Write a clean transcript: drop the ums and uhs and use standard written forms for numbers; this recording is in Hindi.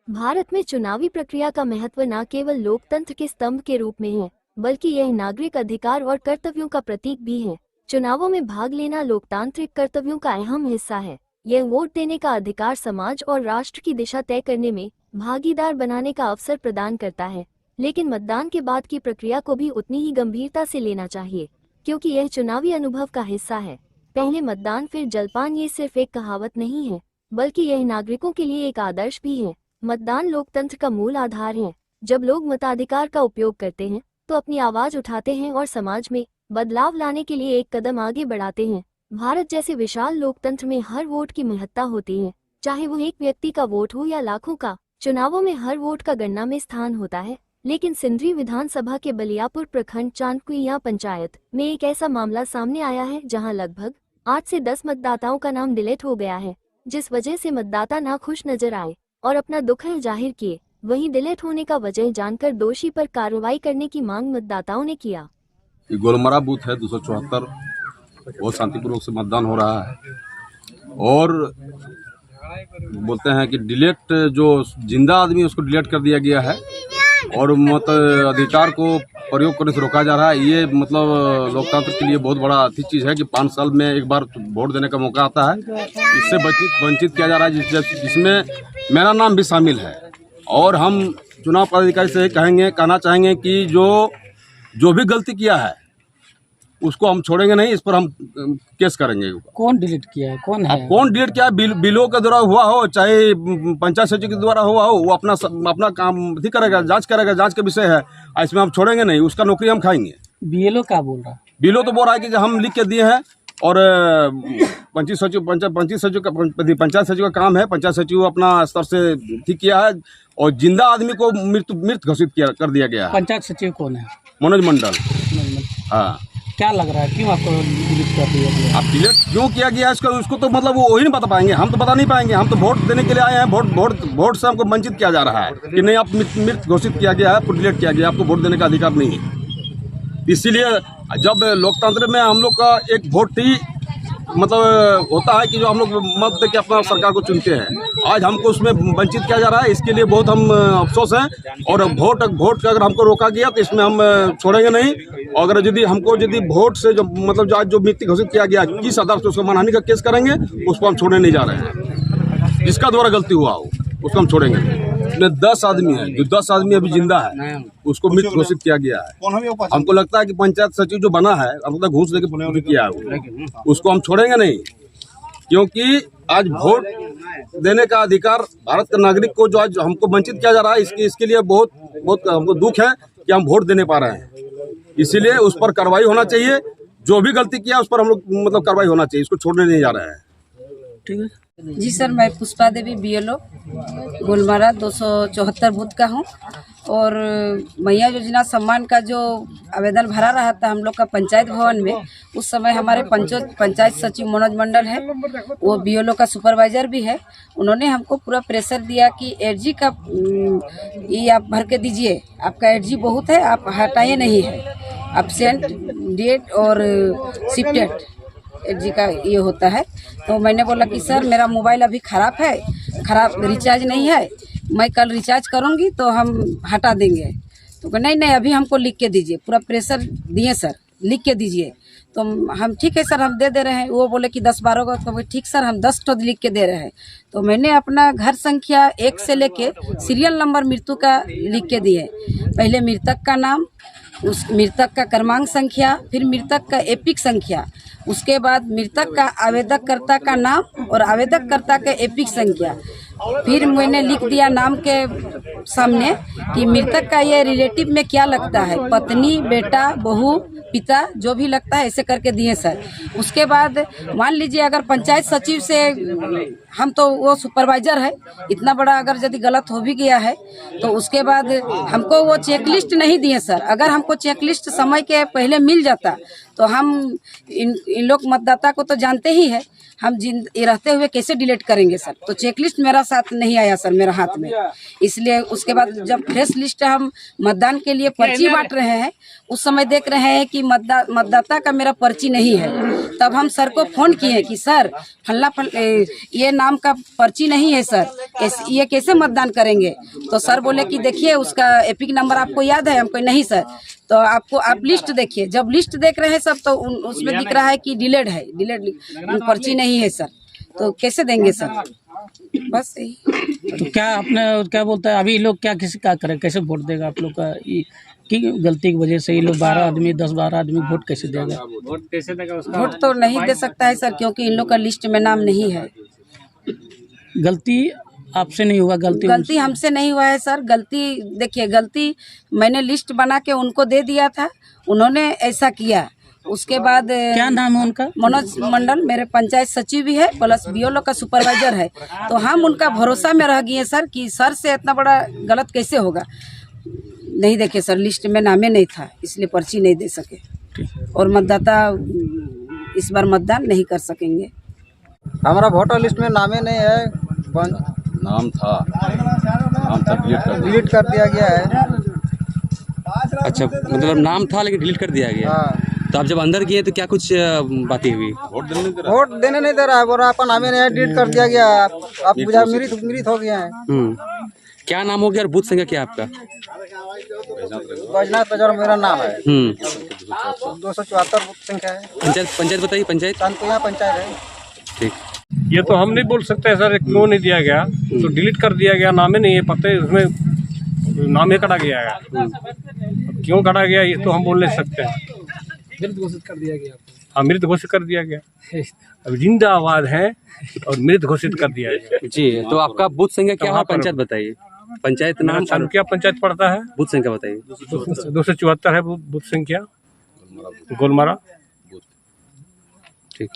भारत में चुनावी प्रक्रिया का महत्व न केवल लोकतंत्र के स्तंभ के रूप में है, बल्कि यह नागरिक अधिकार और कर्तव्यों का प्रतीक भी है। चुनावों में भाग लेना लोकतांत्रिक कर्तव्यों का अहम हिस्सा है। यह वोट देने का अधिकार समाज और राष्ट्र की दिशा तय करने में भागीदार बनाने का अवसर प्रदान करता है। लेकिन मतदान के बाद की प्रक्रिया को भी उतनी ही गंभीरता से लेना चाहिए, क्योंकि यह चुनावी अनुभव का हिस्सा है। पहले मतदान फिर जलपान ये सिर्फ एक कहावत नहीं है, बल्कि यह नागरिकों के लिए एक आदर्श भी है। मतदान लोकतंत्र का मूल आधार है। जब लोग मताधिकार का उपयोग करते हैं तो अपनी आवाज उठाते हैं और समाज में बदलाव लाने के लिए एक कदम आगे बढ़ाते हैं। भारत जैसे विशाल लोकतंत्र में हर वोट की महत्ता होती है, चाहे वो एक व्यक्ति का वोट हो या लाखों का। चुनावों में हर वोट का गणना में स्थान होता है, लेकिन सिंदरी विधानसभा के बलियापुर प्रखंड चांदकुइया पंचायत में एक ऐसा मामला सामने आया है जहां लगभग 8 से 10 मतदाताओं का नाम डिलीट हो गया है, जिस वजह से मतदाता नाखुश नजर आए और अपना दुख जाहिर किए। वहीं डिलीट होने का वजह जानकर दोषी पर कार्रवाई करने की मांग मतदाताओं ने किया। गोलमरा बूथ है 274, बहुत शांतिपूर्वक से मतदान हो रहा है और बोलते हैं कि डिलीट जो जिंदा आदमी उसको डिलीट कर दिया गया है और मत अधिकार को प्रयोग करने से रोका जा रहा है। ये मतलब लोकतंत्र के लिए बहुत बड़ा अच्छी चीज़ है कि 5 साल में एक बार वोट देने का मौका आता है। इससे वंचित किया जा रहा है, जिसमें मेरा नाम भी शामिल है। और हम चुनाव पदाधिकारी से कहना चाहेंगे कि जो भी गलती किया है उसको हम छोड़ेंगे नहीं, इस पर हम केस करेंगे। कौन डिलीट किया है, कौन है? कौन डिलीट किया है? बिलों के द्वारा हुआ हो चाहे पंचायत सचिव के द्वारा हुआ हो, वो अपना काम भी करेगा, जांच करेगा, जांच का विषय है। इसमें हम छोड़ेंगे नहीं, उसका नौकरी हम खाएंगे। बीएलओ क्या बोल रहा है? बिलो तो बोल रहा है कि हम लिख के दिए हैं और पंचायत सचिव का काम है। पंचायत सचिव अपना स्तर से ठीक किया है और जिंदा आदमी को मृत घोषित कर दिया गया है। पंचायत सचिव कौन है? मनोज मंडल। हाँ, क्या लग रहा है, क्यों आपको डिलीट कर दिया गया? अब डिलीट क्यों किया गया उसको तो मतलब वो ही नहीं बता पाएंगे, हम तो बता नहीं पाएंगे। हम तो वोट देने के लिए आए हैं, वोट से हमको वंचित किया जा रहा है कि नहीं, आप मृत घोषित किया गया है, आपको डिलीट किया गया, आपको वोट देने का अधिकार नहीं है। इसीलिए जब लोकतंत्र में हम लोग का एक वोट ही मतलब होता है कि जो हम लोग मत दे के अपना सरकार को चुनते हैं, आज हमको उसमें वंचित किया जा रहा है। इसके लिए बहुत हम अफसोस हैं और वोट का अगर हमको रोका गया तो इसमें हम छोड़ेंगे नहीं। और अगर यदि वोट से जो मतलब आज जो मृत्यु घोषित किया गया किस आधार से उसको मानहानि का केस करेंगे, उसको हम छोड़ने नहीं जा रहे हैं। जिसका द्वारा गलती हुआ हो उसको हम छोड़ेंगे नहीं। इसमें 10 आदमी है, जो 10 आदमी अभी जिंदा है उसको मृत घोषित किया गया है। हमको लगता है कि पंचायत सचिव जो बना है हमको घूस देके किया है, उसको हम छोड़ेंगे नहीं। क्योंकि आज वोट देने का अधिकार भारत के नागरिक को जो आज हमको वंचित किया जा रहा है, इसके लिए बहुत हमको दुख है कि हम वोट देने पा रहे हैं। इसीलिए उस पर कार्रवाई होना चाहिए। जो भी गलती किया उस पर हम लोग मतलब कार्रवाई होना चाहिए, इसको छोड़ने नहीं जा रहे हैं। ठीक है जी सर, मैं पुष्पा देवी बीएलओ गोलमारा 274 बूथ का हूँ। और मैया योजना सम्मान का जो आवेदन भरा रहा था हम लोग का पंचायत भवन में, उस समय हमारे पंचायत सचिव मनोज मंडल है, वो बीएलओ का सुपरवाइजर भी है। उन्होंने हमको पूरा प्रेशर दिया कि एडजी का ये आप भर के दीजिए, आपका एडजी बहुत है, आप हटाइए नहीं है। एब्सेंट, डेट और शिफ्टेड एडजी का ये होता है। तो मैंने बोला कि सर मेरा मोबाइल अभी ख़राब रिचार्ज नहीं है, मैं कल रिचार्ज करूँगी तो हम हटा देंगे। तो नहीं अभी हमको लिख के दीजिए। पूरा प्रेशर दिए सर, लिख के दीजिए। तो हम ठीक है सर, हम दे रहे हैं। वो बोले कि 10-12 का, तो ठीक सर हम 10 तो लिख के दे रहे हैं। तो मैंने अपना घर संख्या 1 से लेके सीरियल नंबर मृत्यु का लिख के दिए। पहले मृतक का नाम, उस मृतक का क्रमांक संख्या, फिर मृतक का एपिक संख्या, उसके बाद मृतक का आवेदककर्ता का नाम और आवेदककर्ता का एपिक संख्या। फिर मैंने लिख दिया नाम के सामने कि मृतक का ये रिलेटिव में क्या लगता है, पत्नी, बेटा, बहू, पिता, जो भी लगता है ऐसे करके दिए सर। उसके बाद मान लीजिए अगर पंचायत सचिव से हम तो वो सुपरवाइजर है, इतना बड़ा अगर यदि गलत हो भी गया है तो उसके बाद हमको वो चेकलिस्ट नहीं दिए सर। अगर हमको चेकलिस्ट समय के पहले मिल जाता तो हम इन लोग मतदाता को तो जानते ही है, हम ये रहते हुए कैसे डिलीट करेंगे सर। तो चेक लिस्ट मेरा साथ नहीं आया सर, मेरा हाथ में। इसलिए उसके बाद जब फ्रेश लिस्ट हम मतदान के लिए पर्ची बांट रहे हैं, उस समय देख रहे हैं कि मतदाता का मेरा पर्ची नहीं है। तब हम सर को फोन किए कि सर ये नाम का पर्ची नहीं है सर, ये कैसे मतदान करेंगे। तो सर बोले कि देखिए उसका एपिक नंबर आपको याद है। हमको नहीं सर। तो आप लिस्ट देखिए। जब लिस्ट देख रहे हैं सब तो उसमें दिख रहा है कि डिलेड है, डिलेड पर्ची नहीं है सर। तो कैसे देंगे सर। बस यही। तो क्या आपने क्या बोलता है अभी लोग क्या किसी का करें, कैसे वोट देगा आप लोग का की गलती की वजह से ये लोग 10-12 आदमी वोट कैसे देगा। वोट कैसे देगा उसका? वोट तो नहीं दे सकता है सर, क्योंकि इन लोग का लिस्ट में नाम नहीं है। गलती आपसे नहीं हुआ, गलती हमसे नहीं हुआ है सर। गलती देखिए, गलती मैंने लिस्ट बना के उनको दे दिया था, उन्होंने ऐसा किया। उसके बाद क्या नाम है उनका? मनोज मंडल मेरे पंचायत सचिव भी है, प्लस बीएलओ का सुपरवाइजर है। तो हम उनका भरोसा में रह गए सर कि सर से इतना बड़ा गलत कैसे होगा। नहीं देखे सर, लिस्ट में नामे नहीं था, इसलिए पर्ची नहीं दे सके और मतदाता इस बार मतदान नहीं कर सकेंगे। हमारा वोटर लिस्ट में नामे नहीं है। नाम था डिलीट कर दिया गया है। अच्छा, मतलब नाम था लेकिन डिलीट कर दिया गया। हाँ। तो आप जब अंदर गए तो क्या कुछ बातें हुई? वोट देने नहीं दे रहा है, बोल रहा आपका नामे नहीं है, डिलीट कर दिया गया। आप मुझे मृत हो गया है। क्या नाम हो गया और बूथ संख्या क्या है आपका? बैजनाथ बाजार मेरा नाम है। 274 बूथ संख्या है। पंचायत बताइए। पंचायत चांदपुया पंचायत है। ठीक। ये तो हम नहीं बोल सकते सर क्यों नहीं दिया गया। तो डिलीट कर दिया गया, नामे नहीं है, पता है उसमें नाम ही कटा गया है। अब क्यों कटा गया ये तो हम बोल नहीं सकते। मृत घोषित कर दिया गया। हाँ, मृत घोषित कर दिया गया। अब जिंदा आवाज है और मृत घोषित कर दिया गया। जी, तो आपका बूथ संख्या क्या है? पंचायत बताइए। पंचायत नाम चांदपुया पंचायत पड़ता है। बूथ संख्या बताइए। 274 है बूथ संख्या, गोलमारा। ठीक।